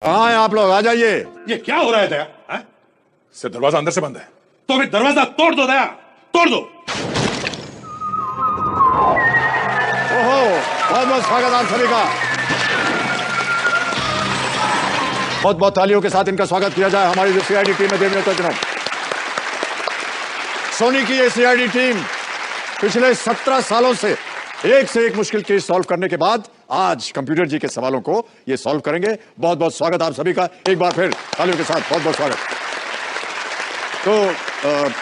कहाँ हैं आप लोग? आ जाइए। ये क्या हो रहा है दया? हैं? सर दरवाजा अंदर से बंद है। तो फिर दरवाजा तोड़ दो दया, तोड़ दो। ओहो, बहुत बहुत स्वागत आप सभी का। बहुत बहुत तालियों के साथ इनका स्वागत किया जाए। हमारी जो सीआईडी टीम है देवव्रत जनम, सोनी की ये सीआईडी टीम पिछले 17 सालों से एक मुश्किल केस सॉल्व करने के बाद आज कंप्यूटर जी के सवालों को ये सॉल्व करेंगे। बहुत बहुत स्वागत आप सभी का एक बार फिर तालियों के साथ, बहुत बहुत स्वागत। तो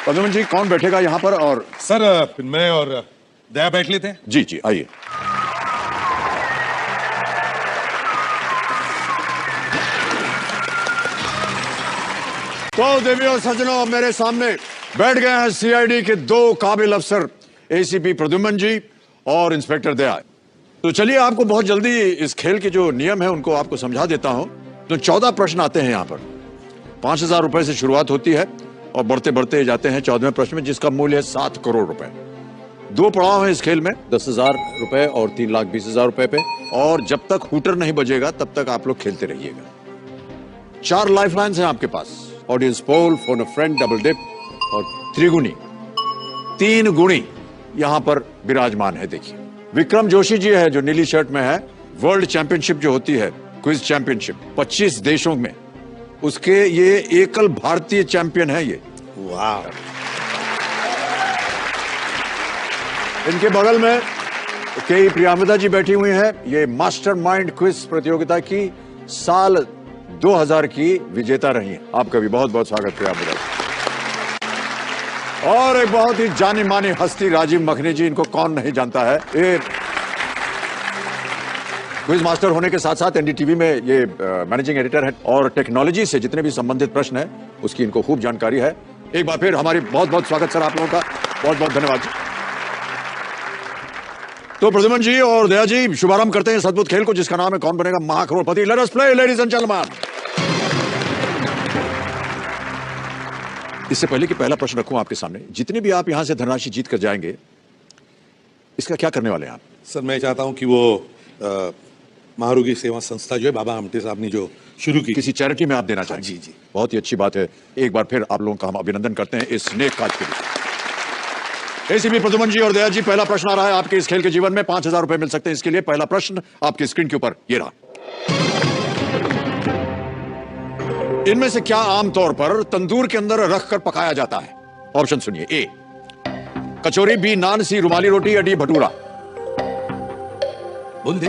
प्रद्युम्न जी, कौन बैठेगा यहाँ पर? और सर मैं और दया बैठ लेते हैं। जी जी आइए। तो देवियों सज्जनों, मेरे सामने बैठ गए हैं सीआईडी के दो काबिल अफसर, एसीपी प्रद्युम्न जी और इंस्पेक्टर दया। तो चलिए आपको बहुत जल्दी इस खेल के जो नियम है उनको आपको समझा देता हूं। तो 14 प्रश्न आते हैं यहाँ पर। 5,000 रुपए से शुरुआत होती है और बढ़ते बढ़ते जाते हैं 14वें प्रश्न में, जिसका मूल्य है 7 करोड़ रुपए। 2 पड़ाव हैं इस खेल में, 10,000 रुपए और 3,20,000 रुपए पे। और जब तक हूटर नहीं बजेगा तब तक आप लोग खेलते रहिएगा। 4 लाइफलाइंस हैं आपके पास, audience poll, phone a friend, double dip और त्रिगुणी, 3 गुणी यहां पर विराजमान है। देखिए विक्रम जोशी जी है जो नीली शर्ट में है। वर्ल्ड चैंपियनशिप जो होती है, क्विज चैंपियनशिप 25 देशों में, उसके ये एकल भारतीय चैंपियन है ये। वाह। इनके बगल में के प्रियंवदा जी बैठी हुई हैं। ये मास्टरमाइंड क्विज प्रतियोगिता की साल 2000 की विजेता रही हैं। आपका भी बहुत बहुत स्वागत प्रियंवदा जी। और एक बहुत ही जानी मानी हस्ती राजीव मखनी जी, इनको कौन नहीं जानता है। ये क्विज मास्टर होने के साथ साथ एनडीटीवी में ये मैनेजिंग एडिटर है और टेक्नोलॉजी से जितने भी संबंधित प्रश्न है उसकी इनको खूब जानकारी है। एक बार फिर हमारी बहुत बहुत स्वागत सर आप लोगों का, बहुत बहुत धन्यवाद। तो प्रद्युम्न जी और दया जी, शुभारंभ करते हैं इस अद्भुत खेल को जिसका नाम है Kaun Banega Mahacrorepati. Let us play ladies and gentleman. इससे पहले कि पहला प्रश्न रखूं आपके सामने, जितने भी आप यहां से धनराशि जीत कर जाएंगे, इसका क्या करने वाले हैं आप? सर मैं चाहता हूं कि वो महारोगी सेवा संस्था जो है बाबा आमटे साहब ने जो शुरू की, किसी चैरिटी में आप देना चाहेंगे? जी जी। बहुत ही अच्छी बात है। एक बार फिर आप लोगों का हम अभिनंदन करते हैं इस नेक काज के लिए। एसीपी प्रद्युम्न जी और दया जी, पहला प्रश्न आ रहा है आपके इस खेल के जीवन में। 5,000 रुपए मिल सकते हैं इसके लिए। पहला प्रश्न आपकी स्क्रीन के ऊपर ये रहा। इनमें से क्या आमतौर पर तंदूर के अंदर रखकर पकाया जाता है? ऑप्शन सुनिए। ए कचौरी, बी नान, सी रुमाली रोटी या डी भटूरा? बोल दे।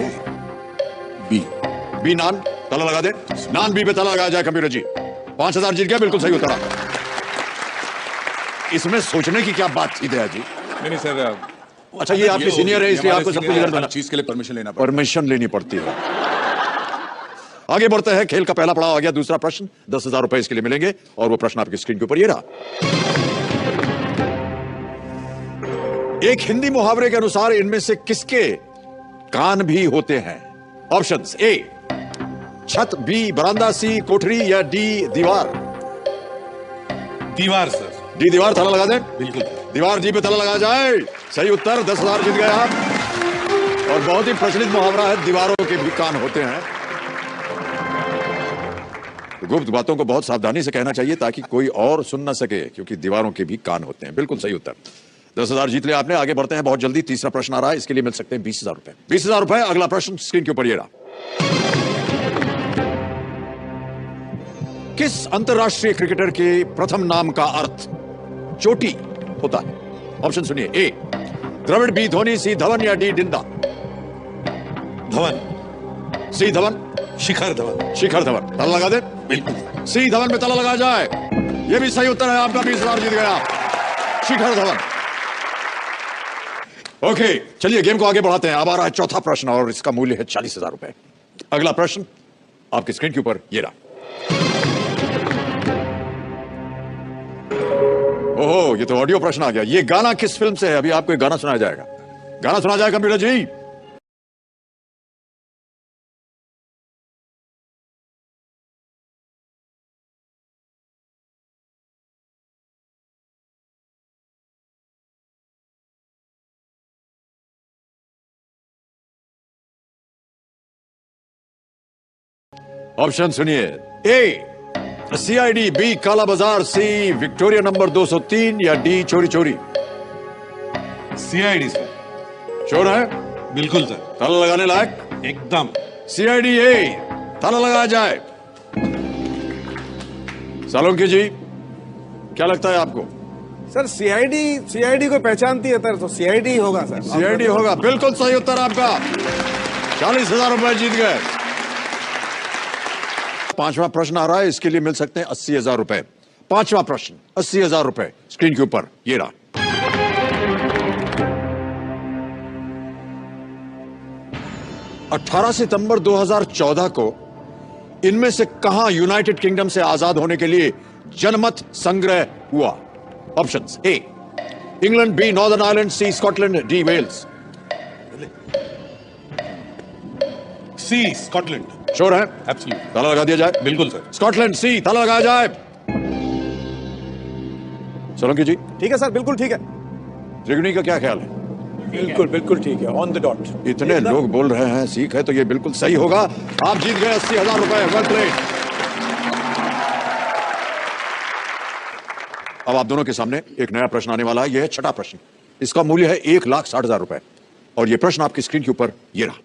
बी नान। ताला लगा दे। नान बी पे ताला लगाया जाए कंप्यूटर जी। 5,000 जीत गया, बिल्कुल सही उत्तर। इसमें सोचने की क्या बात थी दया जी? नहीं सर, अच्छा ये आपके सीनियर है इसलिए आपको सब कुछ हर चीज के लिए परमिशन लेनी पड़ती है। आगे बढ़ते हैं, खेल का पहला पड़ाव आ गया। दूसरा प्रश्न 10,000 रुपए इसके लिए मिलेंगे और वो प्रश्न आपकी स्क्रीन के ऊपर ये रहा। एक हिंदी मुहावरे के अनुसार इनमें से किसके कान भी होते हैं? ऑप्शंस। ए छत, बी बरामदा, सी कोठरी या डी दीवार? दीवार सर। डी दीवार। ताला लगा दें। बिल्कुल। दीवार जी पे ताला लगा जाए। सही उत्तर। 10,000 जीत गए आप। और बहुत ही प्रचलित मुहावरा है, दीवारों के भी कान होते हैं। गुप्त बातों को बहुत सावधानी से कहना चाहिए ताकि कोई और सुन ना सके, क्योंकि दीवारों के भी कान होते हैं। बिल्कुल सही उत्तर। 10,000 जीत लिया आपने। आगे बढ़ते हैं बहुत जल्दी। तीसरा प्रश्न आ रहा है, इसके लिए मिल सकते हैं 20,000 रुपए। 20,000 रुपए। अगला प्रश्न स्क्रीन के ऊपर ये रहा। किस अंतरराष्ट्रीय क्रिकेटर के प्रथम नाम का अर्थ चोटी होता है? ऑप्शन सुनिए। ए द्रविड़, बी धोनी, सी धवन या डी डिंडा? धवन। सी धवन। शिखर धवन। शिखर धवन। ताला लगा दे। बिल्कुल। सी धवन पे ताला लगा जाए। ये भी सही उत्तर है आपका। 20,000 जीत गया शिखर धवन। ओके चलिए गेम को आगे बढ़ाते हैं। अब आ रहा है चौथा प्रश्न और इसका मूल्य है 40,000 रुपए। अगला प्रश्न आपकी स्क्रीन के ऊपर ये रहा। ओहो, ये तो ऑडियो प्रश्न आ गया। ये गाना किस फिल्म से है? अभी आपको एक गाना सुनाया जाएगा। गाना सुना जाए कंप्यूटर जी। ऑप्शन सुनिए। ए सीआईडी, बी काला बाजार, सी विक्टोरिया नंबर 203 या डी चोरी चोरी। CID sir. श्योर है? बिल्कुल सर, ताला लगाने लायक? एकदम। सीआईडी ए, ताला लगाया जाए। सालुंकी जी, क्या लगता है आपको? सर सीआईडी को पहचानती है सर, तो सीआईडी होगा सर। सीआईडी होगा, बिल्कुल सही उत्तर आपका। 40,000 रुपए जीत गए। पांचवा प्रश्न आ रहा है, इसके लिए मिल सकते हैं 80,000 रुपए। पांचवा प्रश्न, 80,000 रुपए स्क्रीन के ऊपर ये रहा। अठारह सितंबर 2014 को इनमें से कहां यूनाइटेड किंगडम से आजाद होने के लिए जनमत संग्रह हुआ? Options: A England, B Northern Ireland, C Scotland, D Wales. C Scotland. Sure है? एब्सोल्यूट। ताला लगा दिया जाए। बिल्कुल सर। स्कॉटलैंड सी, ताला लगाया जाए। सोलंकी जी, ठीक है सर, बिल्कुल ठीक है। त्रिगुणी का क्या ख्याल है? बिल्कुल बिल्कुल ठीक है, ऑन द डॉट। इतने लोग बोल रहे हैं सीख है, तो ये बिल्कुल सही होगा। आप जीत गए 80,000 रुपए। Well played. अब आप दोनों के सामने एक नया प्रश्न आने वाला है। यह है छठा प्रश्न। इसका मूल्य है 1,60,000 रुपए और यह प्रश्न आपकी स्क्रीन के ऊपर ये रहा।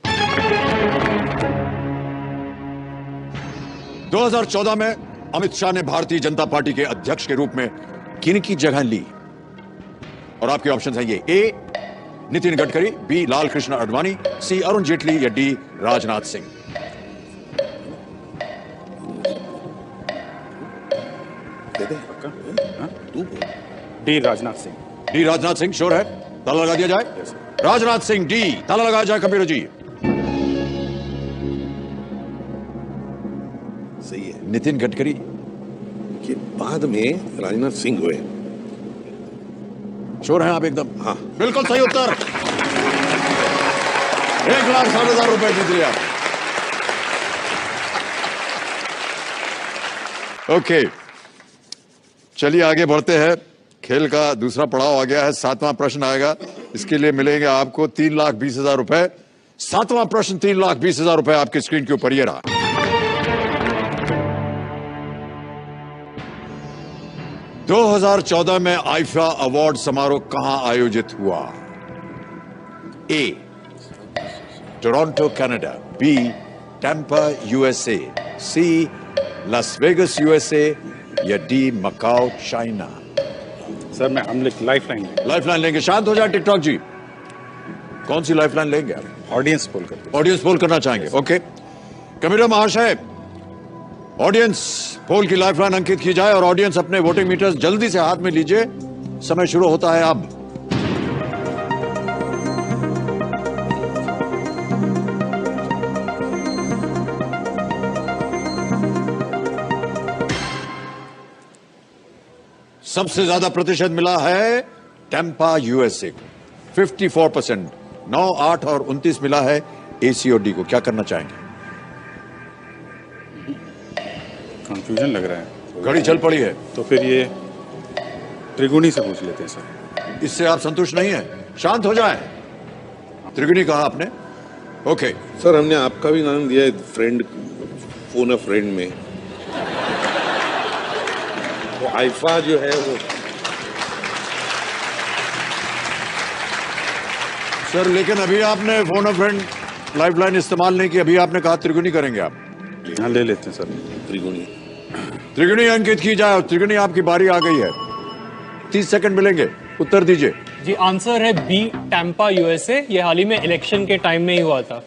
2014 में अमित शाह ने भारतीय जनता पार्टी के अध्यक्ष के रूप में किनकी जगह ली? और आपके ऑप्शन हैं ये: ए नितिन गडकरी, बी लाल कृष्ण आडवाणी, सी अरुण जेटली या D Rajnath Singh. D Rajnath Singh. D Rajnath Singh sure है? ताला लगा दिया जाए। राजनाथ सिंह डी, ताला लगाया जाए कंप्यूटर जी। सही है। नितिन गडकरी कि बाद में राजनाथ सिंह हुए। श्योर हैं आप एकदम? हाँ। बिल्कुल सही उत्तर। 1,60,000 रुपए जीत लिया। ओके, चलिए आगे बढ़ते हैं। खेल का दूसरा पड़ाव आ गया है। सातवां प्रश्न आएगा, इसके लिए मिलेंगे आपको 3,20,000 रुपए। सातवां प्रश्न 3,20,000 रुपए आपकी स्क्रीन के ऊपर ये रहा। – 2014 में आईफा अवार्ड समारोह कहां आयोजित हुआ? A Toronto Canada, B Tampa USA, C Las Vegas USA या डी मकाओ चाइना। सर मैं हम लाइफलाइन लाइफलाइन लेंगे। शांत हो जाए टिकटॉक जी। कौन सी लाइफलाइन लेंगे आप? ऑडियंस पोल कर। ऑडियंस पोल करना चाहेंगे? ओके, कंप्यूटर महाशय, ऑडियंस पोल की लाइफलाइन अंकित की जाए और ऑडियंस अपने वोटिंग मीटर्स जल्दी से हाथ में लीजिए। समय शुरू होता है अब। सबसे ज्यादा प्रतिशत मिला है टैम्पा यूएसए को, 54%। 9, 8 और 29 मिला है एसी और डी को। क्या करना चाहेंगे? कंफ्यूजन लग रहा है। घड़ी चल पड़ी है, तो फिर ये त्रिगुणी से पूछ लेते हैं सर। इससे आप संतुष्ट नहीं है? शांत हो जाए। त्रिगुणी कहा आपने? ओके, सर हमने आपका भी नाम दिया है फ्रेंड, फोन अ फ्रेंड में। तो आईफा जो है वो सर लेकिन अभी आपने फोन अ फ्रेंड लाइफलाइन इस्तेमाल नहीं की। अभी आपने कहा त्रिगुणी करेंगे आप। हाँ ले लेते हैं सर। त्रिगुणी। त्रिगुणी अंकित की जाए। त्रिगुणी आपकी बारी आ गई है। 30 सेकंड मिलेंगे, उत्तर दीजिए। जी आंसर है बी टैम्पा यूएसए। ये हाल ही में इलेक्शन के टाइम में ही हुआ था।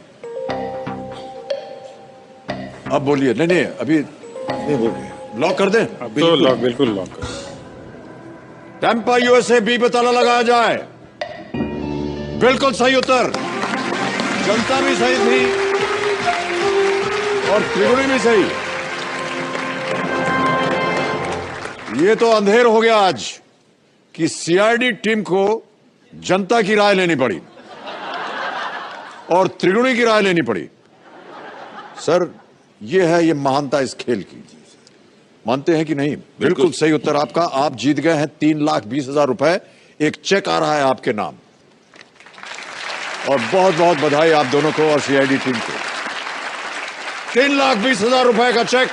अब बोलिए। नहीं अभी नहीं हो गया। लॉक कर दें? तो लॉक, बिल्कुल लॉक कर। टैम्पा यूएसए बी पे ताला लगाया जाए। बिल्कुल सही उत्तर। जनता भी सही थी और त्रिगुणी भी सही। ये तो अंधेर हो गया आज कि सीआईडी टीम को जनता की राय लेनी पड़ी और त्रिगुणी की राय लेनी पड़ी। सर ये है ये महानता इस खेल की। मानते हैं कि नहीं? बिल्कुल सही उत्तर आपका। आप जीत गए हैं 3,20,000 रुपए। एक चेक आ रहा है आपके नाम और बहुत बहुत बधाई आप दोनों को और सीआईडी टीम को। 3,20,000 रुपए का चेक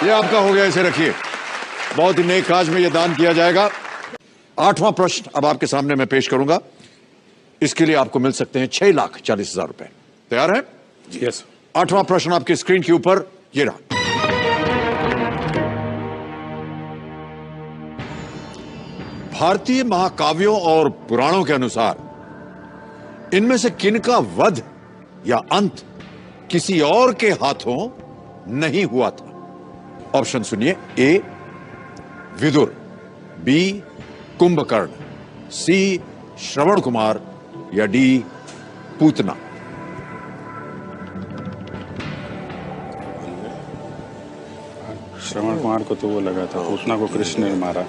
ये आपका हो गया, इसे रखिए। बहुत ही नेक काज में ये दान किया जाएगा। 8वां प्रश्न अब आपके सामने मैं पेश करूंगा। इसके लिए आपको मिल सकते हैं 6,40,000 रुपए। तैयार हैं? यस 8वां प्रश्न आपकी स्क्रीन के ऊपर ये रहा। भारतीय महाकाव्यों और पुराणों के अनुसार इनमें से किनका वध या अंत किसी और के हाथों नहीं हुआ था? ऑप्शन सुनिए। ए विदुर, बी कुंभकर्ण, सी श्रवण कुमार या डी पूतना। श्रवण कुमार को तो वो लगा था, पूतना को कृष्ण ने मारा।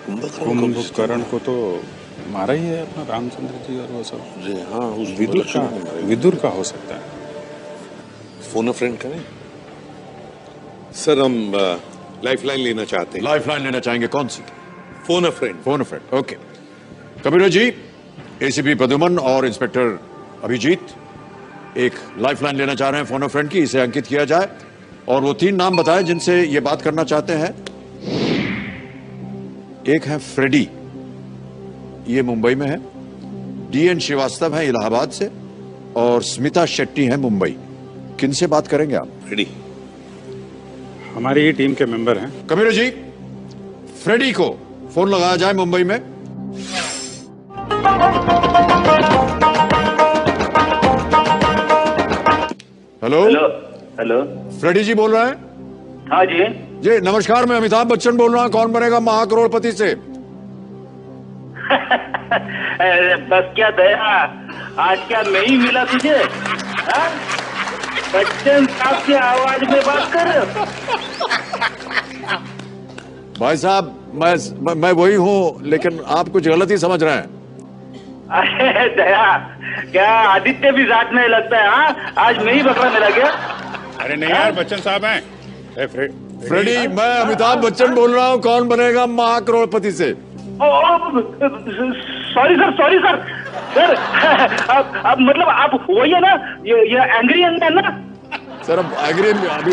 कुंभकर्ण को तो मारा ही है अपना रामचंद्र जी और वो सब। जी हाँ, उस विदुर का हो सकता है। फोन अ फ्रेंड करें सर, हम लाइफलाइन लेना चाहते हैं। लाइफलाइन लेना चाहेंगे? कौन सी? Phone a friend. Phone a friend. Okay. Kabir ji, ACP Pradyuman और इंस्पेक्टर अभिजीत एक लाइफलाइन लेना चाह रहे हैं फोन अ फ्रेंड की। इसे अंकित किया जाए और वो 3 नाम बताएं जिनसे ये बात करना चाहते हैं। एक है फ्रेडी, ये मुंबई में है। डीएन श्रीवास्तव है इलाहाबाद से, और स्मिता शेट्टी है मुंबई। किनसे बात करेंगे आप? रेडी। हमारी ही टीम के मेंबर हैं। कबीर जी, फ्रेडी को फोन लगाया जाए मुंबई में। Hello hello hello. फ्रेडी जी बोल रहे हैं? हाँ जी। जी नमस्कार, मैं अमिताभ बच्चन बोल रहा हूँ कौन बनेगा महाकरोड़पति से। अरे बस क्या दया, आज क्या मैं ही मिला तुझे? हाँ? बच्चन साहब की आवाज में बात कर रहे हो? भाई साहब, मैं वही हूँ, लेकिन आप कुछ गलत ही समझ रहे हैं। अरे दया, क्या आदित्य भी साथ में लगता है? हाँ, आज मैं ही बकरा मिला गया। अरे नहीं यार, बच्चन साहब हैं। फ्रेडी, मैं अमिताभ बच्चन बोल रहा हूँ कौन बनेगा महाकरोड़पति से। Sorry sir, sorry sir. Sir अब मतलब आप वही है ना, ये एंग्री है ना? सर अब एग्री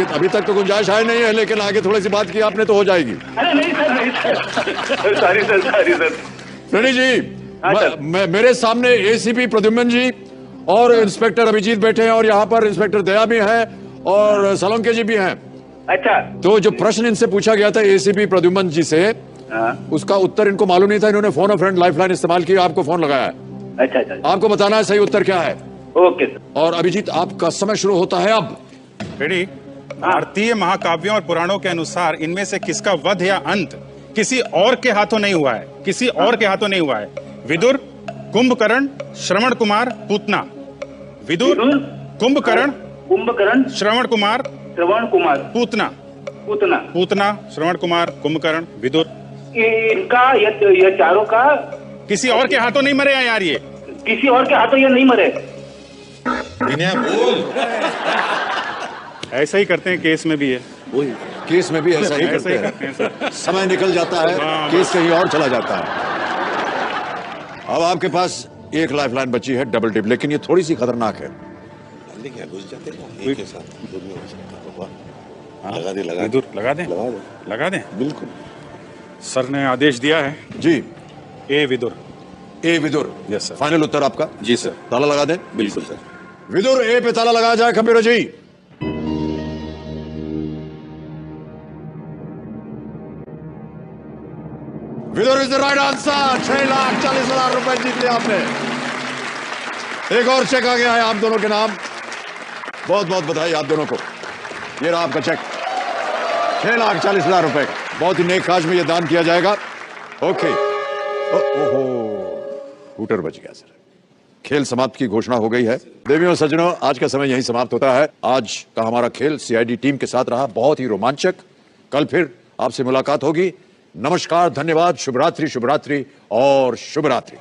अभी तक तो गुंजाइश है नहीं है, लेकिन आगे थोड़ी सी बात की आपने तो हो जाएगी। अरे नहीं सर, नहीं sir. Sorry sir, sorry sir. Freddy ji, हाँ, मेरे सामने एसीपी प्रद्युमन जी और इंस्पेक्टर अभिजीत बैठे हैं, और यहाँ पर इंस्पेक्टर दया भी हैं और सोलंके जी भी हैं। अच्छा। तो जो प्रश्न इनसे पूछा गया था एसीपी प्रद्युमन जी से, उसका उत्तर इनको मालूम नहीं था। इन्होंने फोन अ फ्रेंड लाइफलाइन इस्तेमाल की, आपको फोन लगाया है। अच्छा अच्छा। आपको बताना है सही उत्तर क्या है। Okay sir. और अभिजीत, आपका समय शुरू होता है अब। रेडी। भारतीय महाकाव्यों और पुराणों के अनुसार इनमें से किसका वध या अंत किसी और के हाथों नहीं हुआ है? किसी और के हाथों नहीं हुआ है। विदुर, कुंभकर्ण, श्रवण कुमार, पूतना। विदुर, कुंभकर्ण, कुंभकर्ण, श्रवण कुमार, पूतना। पूतना, पूतना, श्रवण कुमार, कुंभकर्ण, विदुर। इनका ये चारों का किसी और के हाथों नहीं मरे हैं यार, ये किसी और के हाथों ये नहीं मरे। ऐसा ही करते हैं, केस में भी है। केस में भी ऐसा ही करते हैं। समय निकल जाता है, केस कहीं और चला जाता है। अब आपके पास एक लाइफलाइन बची है, डबल टिप, लेकिन ये थोड़ी सी खतरनाक है। क्या घुस जाते हैं एक के साथ दोनों हो सकता है। लगा दे, लगा विदुर, लगा दें, लगा दे, लगा दें। बिल्कुल। सर ने आदेश दिया है। जी, A Vidur. A Vidur. Yes sir. Final उत्तर आपका? जी सर। ताला लगा दें। बिल्कुल सर। विदुर ए पे ताला लगाया जाए। Kabir ji, Vidur is the right answer. 6,40,000 रुपए जीत लिया आपने। एक और चेक आ गया है आप दोनों के नाम। बहुत बहुत बधाई आप दोनों को। ये रहा आपका चेक, 6,40,000 रुपए। बहुत ही नेक काज में ये दान किया जाएगा। ओके। ओहो, हूटर बच गया सर। खेल समाप्त की घोषणा हो गई है। देवियों और सज्जनों, आज का समय यहीं समाप्त होता है। आज का हमारा खेल सीआईडी टीम के साथ रहा बहुत ही रोमांचक। कल फिर आपसे मुलाकात होगी। नमस्कार, धन्यवाद, शुभ रात्रि और शुभ रात्रि।